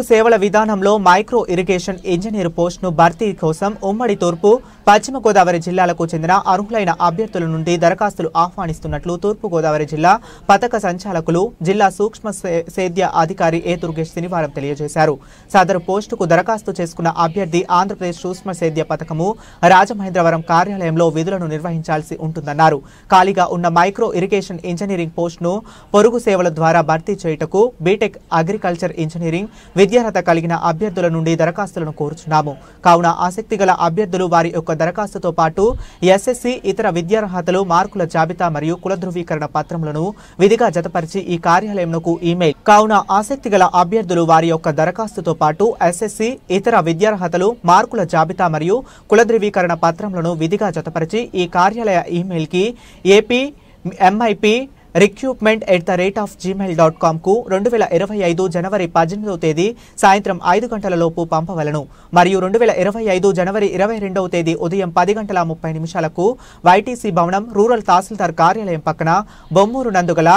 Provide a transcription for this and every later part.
సేవల విధానంలో micro irrigation engineer పోస్టును భర్తీ కోసం ఉమ్మడి తూర్పు పశ్చిమ గోదావరి జిల్లాలకు చెందిన అర్హులైన అభ్యర్థుల నుండి దరఖాస్తులు ఆహ్వానిస్తున్నట్లు తూర్పు గోదావరి జిల్లా పథక సంచాలకులు జిల్లా సూక్ష్మ సేద్య అధికారి ఏ దుర్గేష్ శనివారం తెలియజేశారు. సదరు పోస్టుకు దరఖాస్తు చేసుకున్న అభ్యర్థి ఆంధ్రప్రదేశ్ సూక్ష్మ సేద్య పథకము రాజమహేంద్రవరం కార్యాలయంలో విధులను నిర్వహించాల్సి ఉంటుందన్నారు. ఖాళీగా ఉన్న మైక్రో ఇరిగేషన్ ఇంజనీరింగ్ పోస్టును పొరుగు సేవల ద్వారా భర్తీ చేయుటకు బీటెక్ అగ్రికల్చర్ ఇంజనీరింగ్ విద్యార్హత కలిగిన అభ్యర్థుల నుండి దరఖాస్తులను కోరుచున్నాము. కావున ఆసక్తి గల అభ్యర్థులు వారి యొక్క దరఖాస్తుతో పాటు ఎస్ఎస్సి ఇతర విద్యార్హతలు మార్కుల జాబితా మరియు కుల ధృవీకరణ పత్రములను విధిగా జతపరిచి ఈ కార్యాలయంకు ఈమెయిల్ కావున ఆసక్తి గల అభ్యర్థులు వారి యొక్క దరఖాస్తుతో పాటు ఎస్ఎస్సి ఇతర విద్యార్హతలు మార్కుల జాబితా మరియు కుల ధృవీకరణ పత్రములను విధిగా జతపరిచి ఈ కార్యాలయ ఈమెయిల్ కి APMIP recruitment@gmail.com కు 2025 జనవరి 18వ తేదీ సాయంత్రం 5 గంటలలోపు పంపవలను. మరియు 2025 జనవరి 22వ తేదీ ఉదయం 10:30 వైటీసీ భవనం రూరల్ తహసీల్దార్ కార్యాలయం పక్కన బొమ్మూరు నందుగల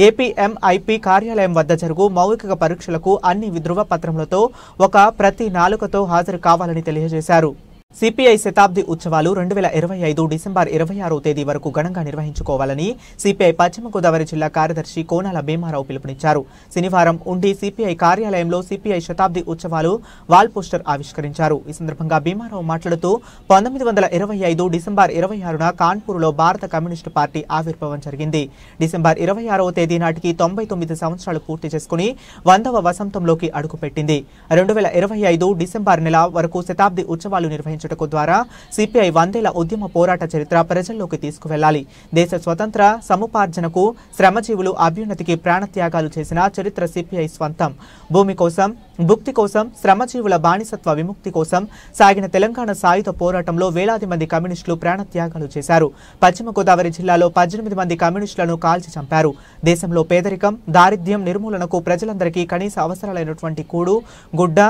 APMIP కార్యాలయం వద్ద జరుగు మౌఖిక పరీక్షలకు అన్ని ధృవ పత్రములతో ఒక ప్రతి 4తో హాజరు కావాలని తెలియజేశారు. సిపిఐ శతాబ్ది ఉత్సవాలు 2025 డిసెంబర్ 26వ తేదీ వరకు ఘనంగా నిర్వహించుకోవాలని సిపిఐ పశ్చిమ గోదావరి జిల్లా కార్యదర్శి కోనాల భీమారావు పిలుపునిచ్చారు. శనివారం ఉండి సిపిఐ కార్యాలయంలో సిపిఐ శతాబ్ది ఉత్సవాలు వాల్ పోస్టర్ ఆవిష్కరించారు. ఈ సందర్భంగా భీమారావు మాట్లాడుతూ 1925 డిసెంబర్ 26న కాన్పూర్లో భారత కమ్యూనిస్టు పార్టీ ఆవిర్భావం జరిగింది. డిసెంబర్ 26వ తేదీ నాటికి 99 సంవత్సరాలు పూర్తి చేసుకుని 100వ వసంతంలోకి అడుగుపెట్టింది. 2025 డిసెంబర్ నెల వరకు శతాబ్ది ఉత్సవాలు నిర్వహించారు ద్వారా సిపిఐ 100 ఏళ్ల ఉద్యమ పోరాట చరిత్ర ప్రజల్లోకి తీసుకువెళ్లాలి. దేశ స్వతంత్ర సముపార్జనకు శ్రమజీవులు అభ్యున్నతికి ప్రాణత్యాగాలు చేసిన చరిత్ర సిపిఐ స్వంతం. భూమి కోసం భుక్తి కోసం శ్రమజీవుల బానిసత్వ విముక్తి కోసం సాగిన తెలంగాణ సాయుధ పోరాటంలో వేలాది మంది కమ్యూనిస్టులు ప్రాణత్యాగాలు చేశారు. పశ్చిమ గోదావరి జిల్లాలో 18 మంది కమ్యూనిస్టులను కాల్చి చంపారు. దేశంలో పేదరికం దారిద్ర్యం నిర్మూలనకు ప్రజలందరికీ కనీస అవసరాలైనటువంటి కూడు గుడ్డ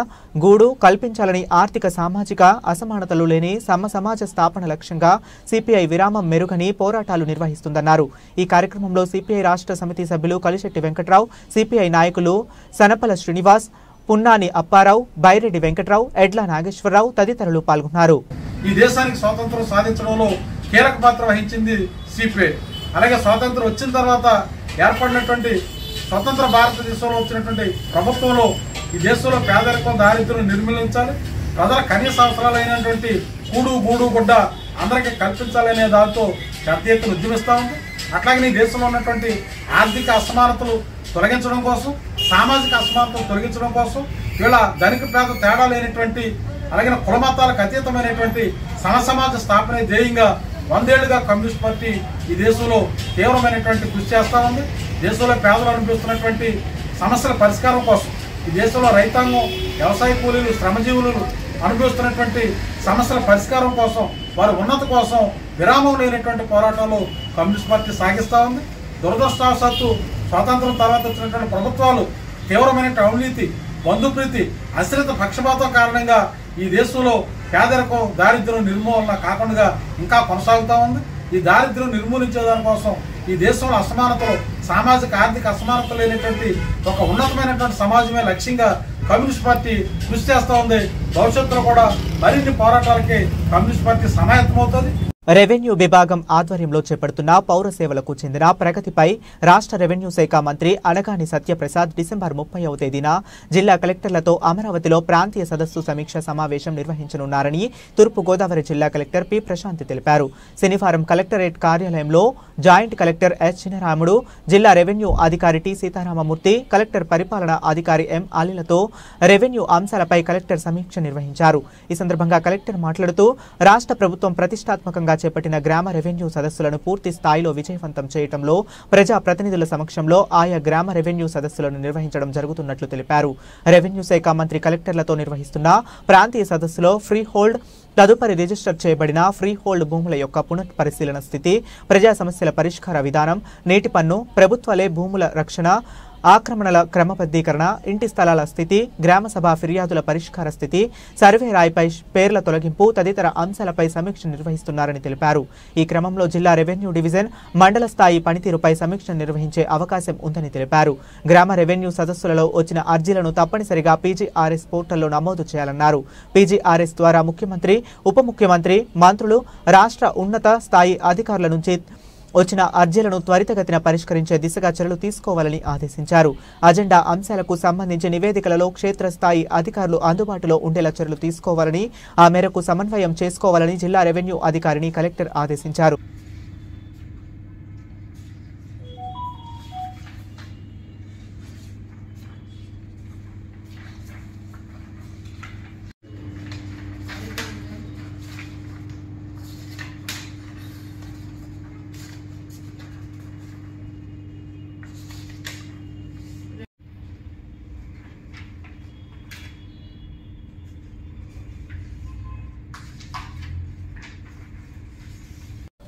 గూడు కల్పించాలని ఆర్థిక సామాజిక అసమానతలు లేని సమాజ స్థాపన లక్ష్యంగా సిపిఐ విరామం మెరుగని పోరాటాలు నిర్వహిస్తుందన్నారు. ఈ కార్యక్రమంలో సిపిఐ రాష్ట్ర సమితి సభ్యులు కలిశెట్టి వెంకట్రావు, సిపిఐ నాయకులు సనపల శ్రీనివాస్, పున్నాని అప్పారావు, బైరెడ్డి వెంకట్రావు, ఎడ్ల నాగేశ్వరరావు తదితరులు పాల్గొన్నారు. ఈ దేశానికి స్వాతంత్రం సాధించడంలో కీలక పాత్ర వహించింది సిపిఐ. అలాగే స్వాతంత్రం వచ్చిన తర్వాత ఏర్పడినటువంటి స్వతంత్ర భారతదేశంలో వచ్చినటువంటి ప్రభుత్వంలో ఈ దేశంలో పేదరికం దారిద్ర్యం నిర్మూలించాలి, ప్రజల కనీస అవసరాలైనటువంటి కూడు గూడు గుడ్డ అందరికీ కల్పించాలనే దాంతో పెద్ద ఎత్తున ఉద్యమిస్తూ ఉంది. అట్లాగే ఈ దేశంలో ఉన్నటువంటి ఆర్థిక అసమానతలు తొలగించడం కోసం, సామాజిక అసమానతలు తొలగించడం కోసం, వీళ్ళ ధనిక పేద తేడా లేనటువంటి అలాగే కుల మతాలకు అతీతమైనటువంటి సమసమాజ స్థాపన ధ్యేయంగా 100 ఏళ్లుగా కమ్యూనిస్ట్ పార్టీ ఈ దేశంలో తీవ్రమైనటువంటి కృషి చేస్తూ ఉంది. దేశంలో పేదలు అనిపిస్తున్నటువంటి సమస్యల పరిష్కారం కోసం, ఈ దేశంలో రైతాంగం వ్యవసాయ కూలీలు శ్రమజీవులు అనుభవిస్తున్నటువంటి సమస్యల పరిష్కారం కోసం, వారి ఉన్నతి కోసం విరామం లేనటువంటి పోరాటాలు కమ్యూనిస్ట్ పార్టీ సాగిస్తూ ఉంది. దురదృష్టవశాత్తు స్వాతంత్రం తర్వాత వచ్చినటువంటి ప్రభుత్వాలు తీవ్రమైన అవినీతి, బంధుప్రీతి, అశ్రిత పక్షపాతం కారణంగా ఈ దేశంలో పేదరికం దారిద్ర్యం నిర్మూలన కాకుండా ఇంకా కొనసాగుతూ ఉంది. ఈ దారిద్ర్యం నిర్మూలించే దానికోసం ఈ దేశంలో అసమానతలు సామాజిక ఆర్థిక అసమానతలు లేనటువంటి ఒక ఉన్నతమైనటువంటి సమాజమే లక్ష్యంగా కమ్యూనిస్ట్ పార్టీ కృషి చేస్తూ ఉంది. భవిష్యత్తులో కూడా మరిన్ని పోరాటాలకి కమ్యూనిస్ట్ పార్టీ సమాయత్తమవుతుంది. రెవెన్యూ విభాగం ఆధ్వర్యంలో చేపడుతున్న పౌర సేవలకు చెందిన ప్రగతిపై రాష్ట్ర రెవెన్యూ శాఖ మంత్రి అనగాని సత్యప్రసాద్ డిసెంబర్ 30వ తేదీన జిల్లా కలెక్టర్లతో అమరావతిలో ప్రాంతీయ సదస్సు సమీక్ష సమావేశం నిర్వహించనున్నారని తూర్పు గోదావరి జిల్లా కలెక్టర్ పి ప్రశాంతి తెలిపారు. శనివారం కలెక్టరేట్ కార్యాలయంలో జాయింట్ కలెక్టర్ ఎస్ చినరాముడు, జిల్లా రెవెన్యూ అధికారి టి సీతారామమూర్తి, కలెక్టర్ పరిపాలనా అధికారి ఎం అలీలతో రెవెన్యూ అంశాలపై కలెక్టర్ సమీక్ష నిర్వహించారు. ఈ సందర్భంగా కలెక్టర్ మాట్లాడుతూ రాష్ట్ర ప్రభుత్వం ప్రతిష్టాత్మకంగా చేపట్టిన గ్రామ రెవెన్యూ సదస్సులను పూర్తి స్థాయిలో విజయవంతం చేయడంలో ప్రజా ప్రతినిధుల సమక్షంలో ఆయా గ్రామ రెవెన్యూ సదస్సులను నిర్వహించడం జరుగుతున్నట్లు తెలిపారు. రెవెన్యూ శాఖ మంత్రి కలెక్టర్లతో నిర్వహిస్తున్న ప్రాంతీయ సదస్సులో ఫ్రీ హోల్డ్, తదుపరి రిజిస్టర్ చేయబడిన ఫ్రీ హోల్డ్ భూముల యొక్క పునఃపరిశీలన స్థితి, ప్రజా సమస్యల పరిష్కార విధానం, నీటి పన్ను, ప్రభుత్వాలే భూముల రక్షణ, ఆక్రమణల క్రమబద్ధీకరణ, ఇంటి స్థలాల స్థితి, గ్రామ సభ ఫిర్యాదుల పరిష్కార స్థితి, సర్వే రాయిపై పేర్ల తొలగింపు తదితర అంశాలపై సమీక్ష నిర్వహిస్తున్నారని తెలిపారు. ఈ క్రమంలో జిల్లా రెవెన్యూ డివిజన్, మండల స్థాయి పనితీరుపై సమీక్ష నిర్వహించే అవకాశం ఉందని తెలిపారు. గ్రామ రెవెన్యూ సదస్సులలో వచ్చిన అర్జీలను తప్పనిసరిగా పీజీఆర్ఎస్ పోర్టల్లో నమోదు చేయాలన్నారు. పీజీఆర్ఎస్ ద్వారా ముఖ్యమంత్రి, ఉప ముఖ్యమంత్రి, మంత్రులు, రాష్ట్ర ఉన్నత స్థాయి అధికారుల నుంచి వచ్చిన అర్జీలను త్వరితగతిన పరిష్కరించే దిశగా చర్యలు తీసుకోవాలని ఆదేశించారు. అజెండా అంశాలకు సంబంధించి నివేదికలలో క్షేత్రస్థాయి అధికారులు అందుబాటులో ఉండేలా చర్యలు తీసుకోవాలని, ఆ మేరకు సమన్వయం చేసుకోవాలని జిల్లా రెవెన్యూ అధికారిని కలెక్టర్ ఆదేశించారు.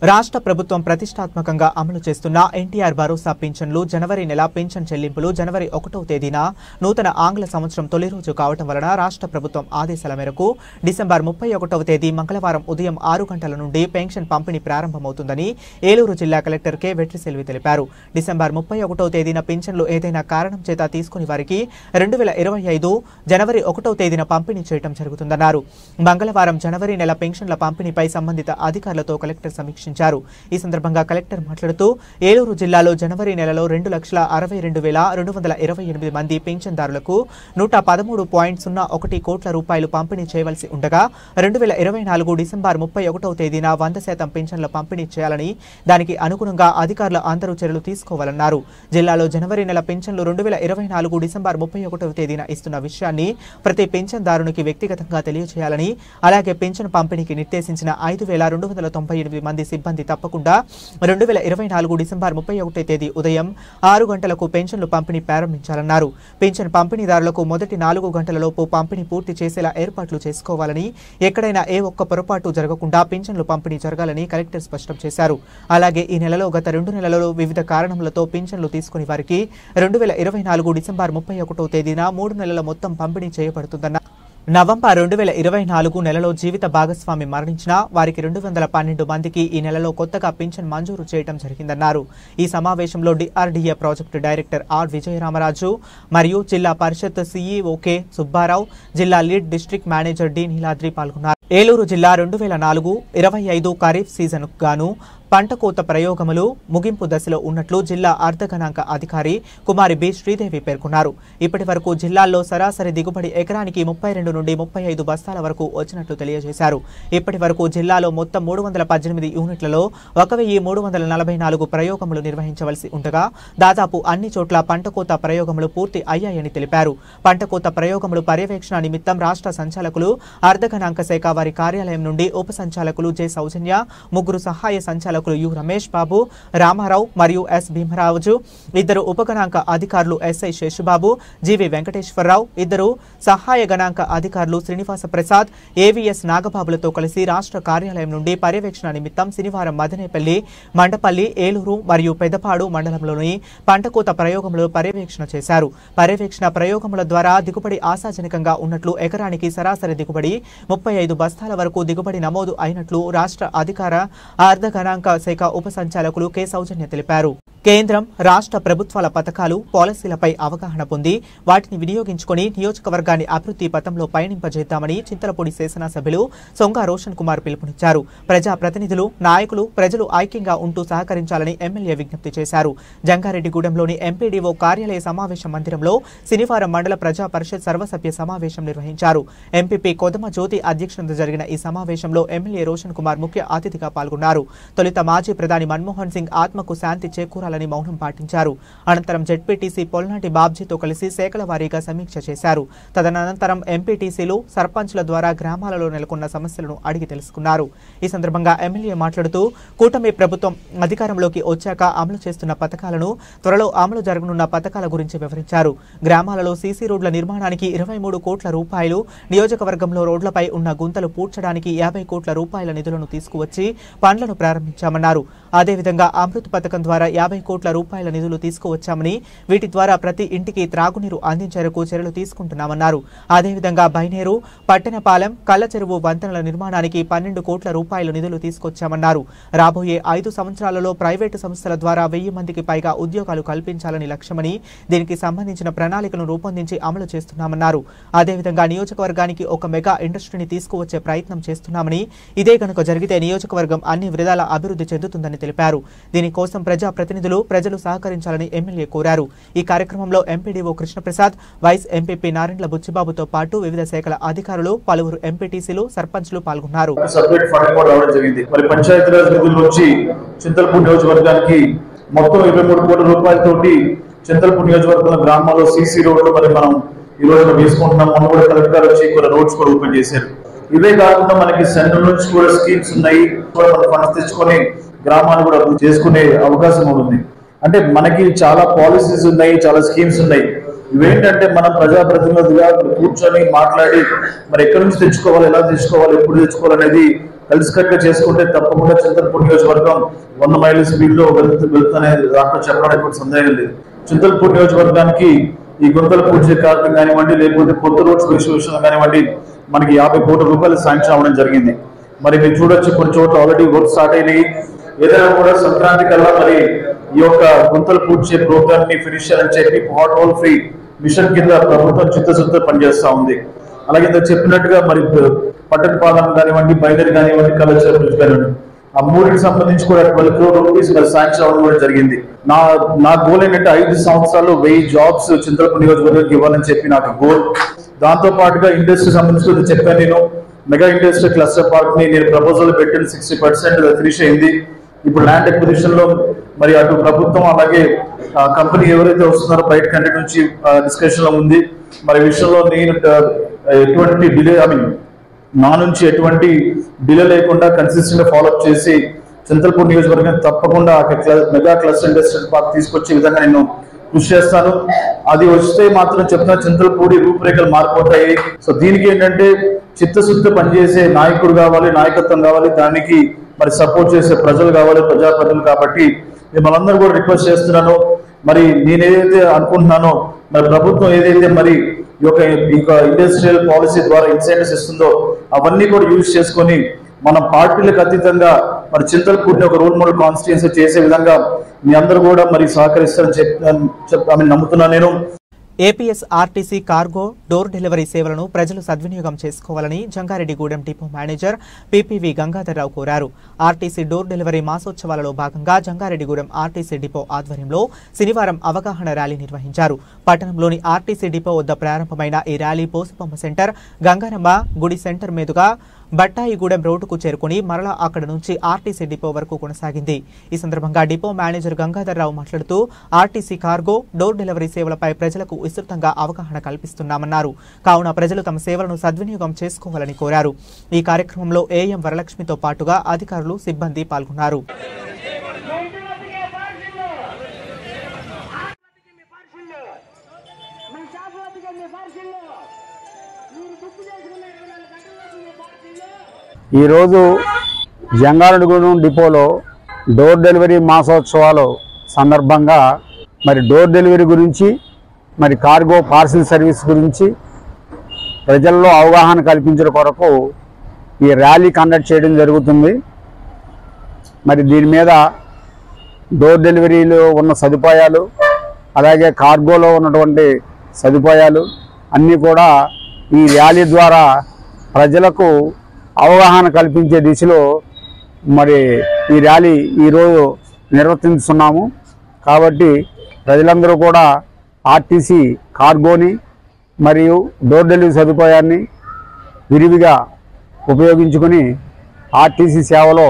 రాష్ట్ర ప్రభుత్వం ప్రతిష్టాత్మకంగా అమలు చేస్తున్న ఎన్టీఆర్ భరోసా పింఛన్లు జనవరి నెల పింఛన్ చెల్లింపులు జనవరి 1వ తేదీన నూతన ఆంగ్ల సంవత్సరం తొలి రోజు కావడం వలన రాష్ట్ర ప్రభుత్వం ఆదేశాల మేరకు డిసెంబర్ 31వ తేదీ మంగళవారం ఉదయం 6 గంటల నుండి పెన్షన్ పంపిణీ ప్రారంభమవుతుందని ఏలూరు జిల్లా కలెక్టర్ కె వెట్రిసెల్వి తెలిపారు. డిసెంబర్ 31వ తేదీన పింఛన్లు ఏదైనా కారణం చేత తీసుకుని వారికి 2025 జనవరి 1వ తేదీన పంపిణీ చేయడం జరుగుతుందన్నారు. మంగళవారం జనవరి నెల పెన్షన్ల పంపిణీపై సంబంధిత అధికారులతో కలెక్టర్ సమీక్ష ఈ సందర్భంగా కలెక్టర్ మాట్లాడుతూ ఏలూరు జిల్లాలో జనవరి నెలలో 2,62,228 మంది పింఛన్దారులకు 113.01 కోట్ల రూపాయలు పంపిణీ చేయవలసి ఉండగా 2024 డిసెంబర్ 31వ తేదీన 100% పింఛన్ల పంపిణీ చేయాలని, దానికి అనుగుణంగా అధికారులు అందరూ చర్యలు తీసుకోవాలన్నారు. జిల్లాలో జనవరి నెల పింఛన్లు 2024 డిసెంబర్ 31వ తేదీన ఇస్తున్న విషయాన్ని ప్రతి పింఛన్దారునికి వ్యక్తిగతంగా తెలియజేయాలని, అలాగే పింఛన్ పంపిణీకి నిర్దేశించిన 5,298 మంది సిబ్బంది తప్పకుండా 2024 డిసెంబర్ 31వ తేదీ ఉదయం 6 గంటలకు పెన్షన్లు పంపిణీ ప్రారంభించాలన్నారు. పెన్షన్ పంపిణీదారులకు మొదటి 4 గంటలలోపు పంపిణీ పూర్తి చేసేలా ఏర్పాట్లు చేసుకోవాలని, ఎక్కడైనా ఏ ఒక్క పొరపాటు జరగకుండా పెన్షన్లు పంపిణీ జరగాలని కలెక్టర్ స్పష్టం చేశారు. అలాగే ఈ నెలలో గత 2 నెలలలో వివిధ కారణాలతో పెన్షన్లు తీసుకుని వారికి 2024 డిసెంబర్ 31వ తేదీన 3 నెలల మొత్తం పంపిణీ చేయబడుతుందన్నారు. నవంబర్ 2024 నెలలో జీవిత భాగస్వామి మరణించిన వారికి 212 మందికి ఈ నెలలో కొత్తగా పింఛన్ మంజూరు చేయడం జరిగిందన్నారు. ఈ సమావేశంలో DRDA project director R Vijayaramaraju మరియు జిల్లా పరిషత్ సీఈఓ కె సుబ్బారావు, జిల్లా lead district manager D Neeladri పాల్గొన్నారు. ఏలూరు జిల్లా 2024-25 ఖరీఫ్ సీజన్ గాను పంట కోత ప్రయోగములు ముగింపు దశలో ఉన్నట్లు జిల్లా అర్ధగణాంక అధికారి కుమారి బి శ్రీదేవి పేర్కొన్నారు. ఇప్పటి వరకు జిల్లాల్లో సరాసరి దిగుబడి ఎకరానికి 32 నుండి 35 బస్తాల వరకు వచ్చినట్లు తెలియజేశారు. ఇప్పటి వరకు జిల్లాలో మొత్తం 318 యూనిట్లలో 1,344 ప్రయోగములు నిర్వహించవలసి ఉండగా దాదాపు అన్ని చోట్ల పంట కోత ప్రయోగములు పూర్తి అయ్యాయని తెలిపారు. పంట కోత ప్రయోగములు పర్యవేక్షణ నిమిత్తం రాష్ట్ర సంచాలకులు, అర్ధగణాంక శాఖ వారి కార్యాలయం నుండి ఉప సంచాలకులు జె సౌజన్య, 3 సహాయ సంచాలకులు యు రమేష్ బాబు, రామారావు మరియు ఎస్ భీమరాజు, 2 ఉపగణాంక అధికారులు ఎస్ఐ శేషుబాబు, జీవి వెంకటేశ్వరరావు, 2 సహాయ గణాంక అధికారులు శ్రీనివాస ప్రసాద్, ఏవిఎస్ నాగబాబులతో కలిసి రాష్ట్ర కార్యాలయం నుండి పర్యవేక్షణ నిమిత్తం శనివారం మదనేపల్లి, మండపల్లి, ఏలూరు మరియు పెదపాడు మండలంలోని పంట కోత ప్రయోగములు పర్యవేక్షణ చేశారు. పర్యవేక్షణ ప్రయోగముల ద్వారా దిగుబడి ఆశాజనకంగా ఉన్నట్లు, ఎకరానికి సరాసరి దిగుబడి 35 బస్తాల వరకు దిగుబడి నమోదు అయినట్లు రాష్ట్ర అధికార అర్ధగణాంక శాఖ ఉప సంచాలకులు కె సౌజన్య తెలిపారు. కేంద్రం, రాష్ట్ర ప్రభుత్వాల పథకాలు, పాలసీలపై అవగాహన పొంది వాటిని వినియోగించుకుని నియోజకవర్గాన్ని అభివృద్ధి పథంలో పయనింపజేద్దామని చింతలపూడి శాసనసభ్యులు సొంగ రోషన్ కుమార్ పిలుపునిచ్చారు. ప్రజాప్రతినిధులు, నాయకులు, ప్రజలు ఐక్యంగా ఉంటూ సహకరించాలని ఎమ్మెల్యే విజ్ఞప్తి చేశారు. జంగారెడ్డిగూడెంలోని ఎంపీడీఓ కార్యాలయ సమావేశ మందిరంలో శనివారం మండల ప్రజా పరిషత్ సర్వసభ్య సమావేశం నిర్వహించారు. ఎంపీపీ కొదమ జ్యోతి అధ్యక్షతన జరిగిన ఈ సమావేశంలో ఎమ్మెల్యే రోషన్ కుమార్ ముఖ్య అతిథిగా పాల్గొన్నారు. తొలుత మాజీ ప్రధాని మన్మోహన్ సింగ్ ఆత్మకు శాంతి చేకూరాలని మౌనం పాటించారు. అనంతరం జెడ్పీటీసీ పొల్నాటి బాబ్జీతో కలిసి శాఖల వారీగా సమీక్ష చేశారు. తదనంతరం ఎంపీటీసీలు, సర్పంచ్ల ద్వారా గ్రామాలలో నెలకొన్న సమస్యలను అడిగి తెలుసుకున్నారు. ఈ సందర్భంగా ఎమ్మెల్యే మాట్లాడుతూ కూటమి ప్రభుత్వం అధికారంలోకి వచ్చాక అమలు చేస్తున్న పథకాలను, త్వరలో అమలు జరగనున్న పథకాల గురించి వివరించారు. గ్రామాలలో సీసీ రోడ్ల నిర్మాణానికి 23 కోట్ల రూపాయలు, నియోజకవర్గంలో రోడ్లపై ఉన్న గుంతలు పూడ్చడానికి 50 కోట్ల రూపాయల నిధులను తీసుకువచ్చి పనులను ప్రారంభించామన్నారు. అదేవిధంగా అమృత్ పథకం ద్వారా 50 కోట్ల రూపాయల నిధులు తీసుకువచ్చామని వీటి ద్వారా ప్రతి ఇంటికి త్రాగునీరు అందించేందుకు చర్యలు తీసుకుంటున్నామన్నారు. అదేవిధంగా బైనేరు, పట్టణపాలెం, కళ్లచెరువు వంతెనల నిర్మాణానికి 12 కోట్ల రూపాయల నిధులు తీసుకొచ్చామన్నారు. రాబోయే 5 సంవత్సరాలలో ప్రైవేటు సంస్థల ద్వారా 1000 మందికి పైగా ఉద్యోగాలు కల్పించాలని లక్ష్యమని దీనికి సంబంధించిన ప్రణాళికను రూపొందించి అమలు చేస్తున్నామన్నారు. అదేవిధంగా నియోజకవర్గానికి ఒక మెగా ఇండస్ట్రీని తీసుకువచ్చే ప్రయత్నం చేస్తున్నామని, ఇదే గనుక జరిగితే నియోజకవర్గం అన్ని విధాల అభివృద్ధి చెందుతుందని తెలిపారు. దీనికోసం ప్రజాప్రతినిధులు, ప్రజలు సహకరించాలని ఎమ్మెల్యే కోరారు. ఈ కార్యక్రమంలో ఎంపీడీఓ కృష్ణప్రసాద్, వైస్ ఎంపీపీ నారెండ్ల బుచ్చిబాబుతో పాటు వివిధ శాఖల అధికారులు, పలువురు ఎంపీటీసీలు, సర్పంచ్లు పాల్గొన్నారు. చింతల్పూర్ నియోజకవర్గానికి మొత్తం 23 కోట్ల రూపాయలతోటి చింతల్పూర్ నియోజకవర్గంలో గ్రామాల్లో సీసీ రోడ్లు మరి మనం ఈ రోజు వేసుకుంటున్నాం. మొన్న కూడా కలెక్టర్ గారు వచ్చి కొన్ని రోడ్స్ కూడా ఓపెన్ చేశారు. ఇవే కాకుండా మనకి సెంట్రల్ నుంచి కూడా స్కీమ్స్ ఉన్నాయి. మన ఫండ్స్ తెచ్చుకొని గ్రామాలు కూడా అభివృద్ధి చేసుకునే అవకాశం ఉంది. అంటే మనకి చాలా పాలసీస్ ఉన్నాయి, చాలా స్కీమ్స్ ఉన్నాయి. ఇవేంటంటే మనం ప్రజాప్రతినిధులుగా కూర్చొని మాట్లాడి మరి ఎక్కడి నుంచి తెచ్చుకోవాలి, ఎలా తెచ్చుకోవాలి, ఎప్పుడు తెచ్చుకోవాలనేది కలిసికట్టుగా చేసుకుంటే తప్పకుండా చింతల్పూర్ నియోజకవర్గం 100 మైళ్ళ స్పీడ్ లో వెళ్తునే దాంట్లో చెప్పడానికి సందేహం లేదు. చింతల్పూర్ నియోజకవర్గానికి ఈ గుంతల పూజ కార్యక్రమం కానివ్వండి, లేకపోతే కొత్త రోడ్స్ విషయంలో కానివ్వండి, మనకి 50 కోట్ల రూపాయలు శాంక్షన్ అవ్వడం జరిగింది. మరి మీరు చూడొచ్చు, కొన్ని చోట్ల ఆల్రెడీ వర్క్ స్టార్ట్ అయినాయి. ఏదైనా కూడా సంక్రాంతి కల్లా మరి ఈ యొక్క గుంతలు పూడ్చే ప్రోగ్రామ్ ని ఫినిష్ అని చెప్పి హాట్ హోల్ ఫ్రీ మిషన్ కింద ప్రభుత్వం చిత్తశుద్ధితో పనిచేస్తా ఉంది. అలాగే ఇంత చెప్పినట్టుగా మరి పట్టణపాలెం కానివ్వండి, బైనేరు కానివ్వండి, కళ్లచెరువు కానివ్వండి, ఆ మూడింటికి సంబంధించి కూడా 12 కోట్ల రూపీస్ శాంక్షన్ అవ్వడం కూడా జరిగింది. నా గోల్ ఏంటంటే 5 సంవత్సరాలు 1000 జాబ్స్ చింతల్పూర్ నియోజకవర్గానికి ఇవ్వాలని చెప్పి నాకు గోల్. దాంతో పాటుగా ఇండస్ట్రీ సంబంధించి చెప్పాను. నేను మెగా ఇండస్ట్రీ క్లస్టర్ పార్క్ ని నేను ప్రపోజల్ పెట్టిన 60% ఫినిష్ అయింది. ఇప్పుడు ల్యాండ్ ఎక్విజిషన్ లో మరి అటు ప్రభుత్వం అలాగే కంపెనీ ఎవరైతే వస్తున్నారో బయట కంట్రీ నుంచి డిస్కషన్ లో ఉంది. మరి విషయంలో నేను ఎటువంటి డిలే నా నుంచి ఎటువంటి డిలే లేకుండా కన్సిస్టెంట్ గా ఫాలోఅప్ చేసి చింతల్పూర్ నియోజకవర్గం తప్పకుండా మెగా క్లస్టర్ ఇండస్ట్రియల్ పార్క్ తీసుకొచ్చే విధంగా నేను కృషి చేస్తాను. అది వస్తే మాత్రం చెప్తున్నా చింతల్పూడి రూపురేఖలు మారిపోతాయి. సో దీనికి ఏంటంటే చిత్తశుద్ధి పనిచేసే నాయకుడు కావాలి, నాయకత్వం కావాలి, దానికి మరి సపోర్ట్ చేసే ప్రజలు కావాలి, ప్రజాప్రతినిధులు. కాబట్టి మిమ్మల్ని అందరూ కూడా రిక్వెస్ట్ చేస్తున్నాను. మరి నేను ఏదైతే అనుకుంటున్నానో మరి ప్రభుత్వం ఏదైతే మరి ఈ యొక్క ఇండస్ట్రియల్ పాలసీ ద్వారా ఇన్సెంటివ్స్ ఇస్తుందో అవన్నీ కూడా యూజ్ చేసుకొని మనం పార్టీలకు అతీతంగా మరి చింతల్పూర్ని ఒక రోల్ మోడల్ కాన్స్టిట్యుయెన్సీ చేసే విధంగా మీ అందరూ కూడా మరి సహకరిస్తారని నమ్ముతున్నాను నేను. APS RTC cargo door delivery సేవలను ప్రజలు సద్వినియోగం చేసుకోవాలని Jangareddygudem depot manager PPV Gangadhar Rao కోరారు. ఆర్టీసీ డోర్ డెలివరీ మాసోత్సవాలలో భాగంగా జంగారెడ్డిగూడెం ఆర్టీసీ డిపో ఆధ్వర్యంలో శనివారం అవగాహన ర్యాలీ నిర్వహించారు. పట్టణంలోని ఆర్టీసీ డిపో వద్ద ప్రారంభమైన ఈ ర్యాలీ పోసుపమ్మ సెంటర్, గంగారమ్మ గుడి సెంటర్ మీదుగా బట్టాయిగూడెం రోడ్డుకు చేరుకుని మరలా అక్కడ నుంచి ఆర్టీసీ డిపో వరకు కొనసాగింది. ఈ సందర్భంగా డిపో మేనేజర్ గంగాధర్రావు మాట్లాడుతూ ఆర్టీసీ కార్గో డోర్ డెలివరీ సేవలపై ప్రజలకు విస్తృతంగా అవగాహన కల్పిస్తున్నామన్నారు. కావున ప్రజలు తమ సేవలను సద్వినియోగం చేసుకోవాలని కోరారు. ఈ కార్యక్రమంలో ఏఎం వరలక్ష్మితో పాటుగా అధికారులు, సిబ్బంది పాల్గొన్నారు. ఈరోజు జంగారెడ్డిగూడెం డిపోలో డోర్ డెలివరీ మాసోత్సవాలు సందర్భంగా మరి డోర్ డెలివరీ గురించి, మరి కార్గో పార్సిల్ సర్వీస్ గురించి ప్రజల్లో అవగాహన కల్పించడం కొరకు ఈ ర్యాలీ కండక్ట్ చేయడం జరుగుతుంది. మరి దీని మీద డోర్ డెలివరీలో ఉన్న సదుపాయాలు, అలాగే కార్గోలో ఉన్నటువంటి సదుపాయాలు అన్నీ కూడా ఈ ర్యాలీ ద్వారా ప్రజలకు అవగాహన కల్పించే దిశలో మరి ఈ ర్యాలీ ఈరోజు నిర్వర్తిస్తున్నాము. కాబట్టి ప్రజలందరూ కూడా ఆర్టీసీ కార్గోని మరియు డోర్ డెలివరీ సదుపాయాన్ని విరివిగా ఉపయోగించుకొని ఆర్టీసీ సేవలో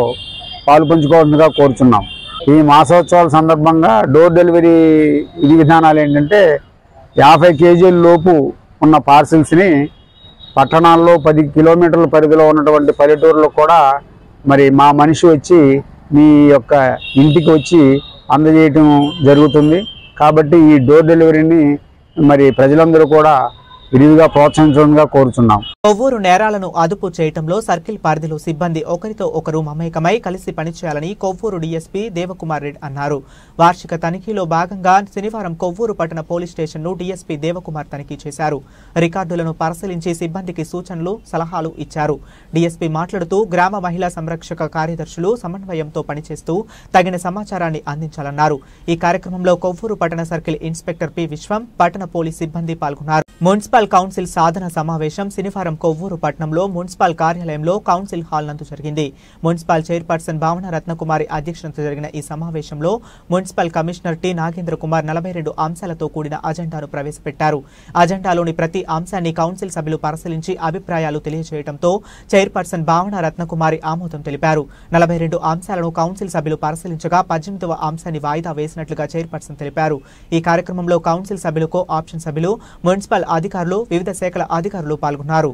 పాలుపంచుకోవాల్సిందిగా కోరుచున్నాం. ఈ మాసోత్సవాల సందర్భంగా డోర్ డెలివరీ విధానాలు ఏంటంటే 50 కేజీల లోపు ఉన్న పార్సిల్స్ని పట్టణాల్లో 10 కిలోమీటర్ల పరిధిలో ఉన్నటువంటి పల్లెటూరులో కూడా మరి మా మనిషి వచ్చి మీ యొక్క ఇంటికి వచ్చి అందజేయటం జరుగుతుంది. కాబట్టి ఈ డోర్ డెలివరీని మరి ప్రజలందరూ కూడా విరివిగా ప్రోత్సహించడంగా కోరుచున్నాం. కొవ్వూరు నేరాలను అదుపు చేయటంలో సర్కిల్ పరిధిలో సిబ్బంది ఒకరితో ఒకరు మమేకమై కలిసి పనిచేయాలని కొవ్వూరు డీఎస్పీ దేవకుమార్ రెడ్డి అన్నారు. వార్షిక తనిఖీలో భాగంగా శనివారం కొవ్వూరు పట్టణ పోలీస్ స్టేషన్ను డీఎస్పీ దేవకుమార్ తనిఖీ చేశారు. రికార్డులను పరిశీలించి సిబ్బందికి సూచనలు, సలహాలు ఇచ్చారు. డీఎస్పీ మాట్లాడుతూ గ్రామ మహిళా సంరక్షక కార్యదర్శులు సమన్వయంతో పనిచేస్తూ తగిన సమాచారాన్ని అందించాలన్నారు. ఈ కార్యక్రమంలో కొవ్వూరు పట్టణ సర్కిల్ ఇన్స్పెక్టర్ పి విశ్వం, పట్టణ పోలీస్ సిబ్బంది పాల్గొన్నారు. మున్సిపల్ కౌన్సిల్ సాధన సమావేశం శనివారం కొవ్వూరు పట్టణంలో మున్సిపల్ కార్యాలయంలో కౌన్సిల్ హాల్ నందు జరిగింది. మున్సిపల్ చైర్పర్సన్ భావన రత్నకుమారి అధ్యక్షతన జరిగిన ఈ సమావేశంలో municipal commissioner T Nagendra Kumar 42 అంశాలతో కూడిన అజెండాను ప్రవేశపెట్టారు. అజెండాలోని ప్రతి అంశాన్ని కౌన్సిల్ సభ్యులు పరిశీలించి అభిప్రాయాలు తెలియజేయడంతో చైర్పర్సన్ భావన రత్నకుమారి ఆమోదం తెలిపారు. 42 అంశాలను కౌన్సిల్ సభ్యులు పరిశీలించగా 18వ అంశాన్ని వాయిదా వేసినట్లుగా చైర్పర్సన్ తెలిపారు. ఈ కార్యక్రమంలో కౌన్సిల్ సభ్యులు, కో ఆప్షన్ సభ్యులు, మున్సిపల్ అధికారులు, వివిధ శాఖల అధికారులు పాల్గొన్నారు.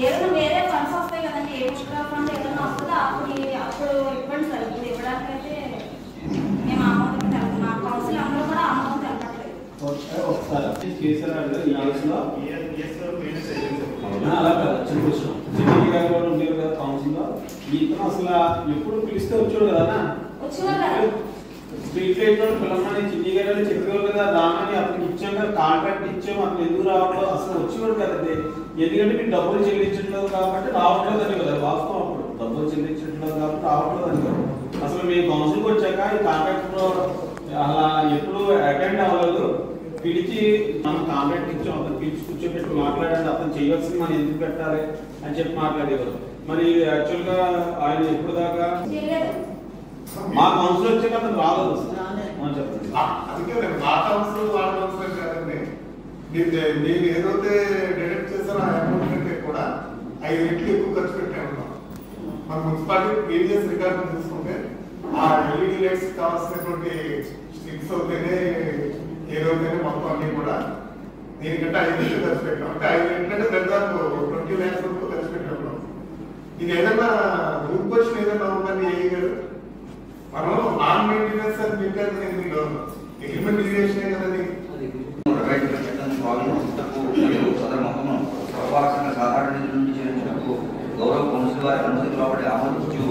ఏదైనా వేరే ఫండ్స్ వస్తాయి కదండి, ఎక్స్ట్రా ఫండ్ ఏదైనా వస్తుందో అప్పుడు ఇవ్వండి సార్. ఇప్పుడు ఇవ్వడానికైతే మేము అమౌంట్ మా కౌన్సిల్ అందరూ కూడా అమౌంట్ తెలపట్లేదు. అసలు ఎప్పుడు పిలిస్తే వచ్చాడు కదా, స్ట్రీట్ లైట్ లో పిల్లమని చిన్ని గారు చెప్పేవారు కదా, రామని అతనికి ఇచ్చాం కదా, కాంట్రాక్ట్ ఇచ్చాము, అతను ఎందుకు రావట్లేదు అసలు వచ్చేవాడు కదండి. ఎందుకంటే మీకు డబ్బులు చెల్లించట్లేదు కాబట్టి రావట్లేదు అని కదా వాస్తవం. అప్పుడు డబ్బులు చెల్లించట్లేదు కాబట్టి రావట్లేదు అని కదా. అసలు మీ కౌన్సిల్కి వచ్చాక ఈ కాంట్రాక్ట్ అలా ఎప్పుడు అటెండ్ అవ్వలేదు. పిలిచి మనం కాంట్రాక్ట్ ఇచ్చాం, అతను పిలిచి కూర్చోబెట్టి మాట్లాడండి, అతను చేయవలసింది మనం ఎందుకు పెట్టాలి అని చెప్పి మాట్లాడేవారు. మరి యాక్చువల్ గా ఆయన ఎప్పుడు దాకా మా కౌన్సిల్ వచ్చాక అతను రాలేదు. చెప్పండి. అందుకే మా కౌన్సిల్ వాళ్ళ కౌన్సిల్ కాదండి, మీరు ఏదైతే డైరెక్ట్ చేశారో ఆ అమౌంట్ కంటే కూడా 5 రెట్లు ఎక్కువ ఖర్చు పెట్టాము. మన మున్సిపాలిటీ ప్రీవియస్ రికార్డు తీసుకుంటే ఆ ఎల్ఈడి లైట్స్ కావాల్సినటువంటి స్టిక్స్ అవుతేనే ఏదైతేనే మొత్తం అన్ని కూడా దీనికంటే 5 రెట్లు ఖర్చు పెట్టాం. అంటే 5 రెట్లు అంటే దాదాపు 20 lakhs వరకు ఖర్చు పెట్టాము. ఇది ఏదైనా రూల్ క్వశ్చన్ ఏదైనా ఉందని ఏ గారు మనం నాన్ మెయింటెనెన్స్ అని పెట్టారు. అగ్రిమెంట్ రిలేషన్ కదండి. సాధారణ నిధుల నుండి చెల్లించినప్పుడు గౌరవ కౌన్సిల్ వారి అనుమతి లోబడి ఆమోదించు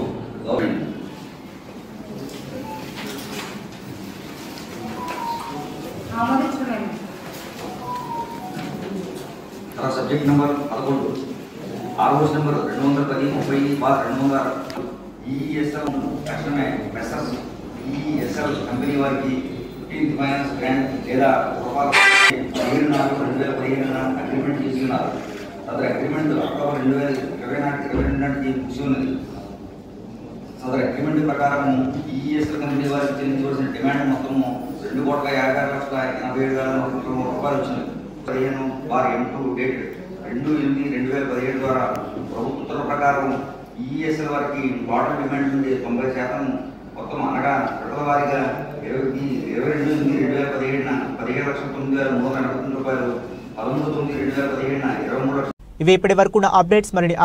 subject number 11 ROS number 210/30/2006 ESL తక్షణమే మెసర్స్ ఈఎస్ఎల్ కంపెనీ వారికి 15th ఫైనాన్స్ గ్రాంట్ లేదా 17/4/2015 అగ్రిమెంట్ చేసి ఉన్నారు. సదరు అగ్రిమెంట్ అక్టోబర్ 2021 నాటికి ముగిసి ఉన్నది. సదరు అగ్రిమెంట్ ప్రకారం ఈఎస్ఎల్ కంపెనీ వారికి చెల్లించవలసిన డిమాండ్ మొత్తము 2,56,87,100 రూపాయలు వచ్చింది. 15/M2 డేట్ 2/8/2017 ద్వారా ప్రభుత్వ ఉత్తర్వుల ప్రకారం ఈఎస్ఎల్ వారికి టోటల్ డిమాండ్ నుండి 90% మొత్తం అనగా విడతల వారీగా 22/8/2017 17,09,389 రూపాయలు, 13/9/2017 23 ఇవి ఇప్పటి వరకు అప్డేట్స్. మరిన్ని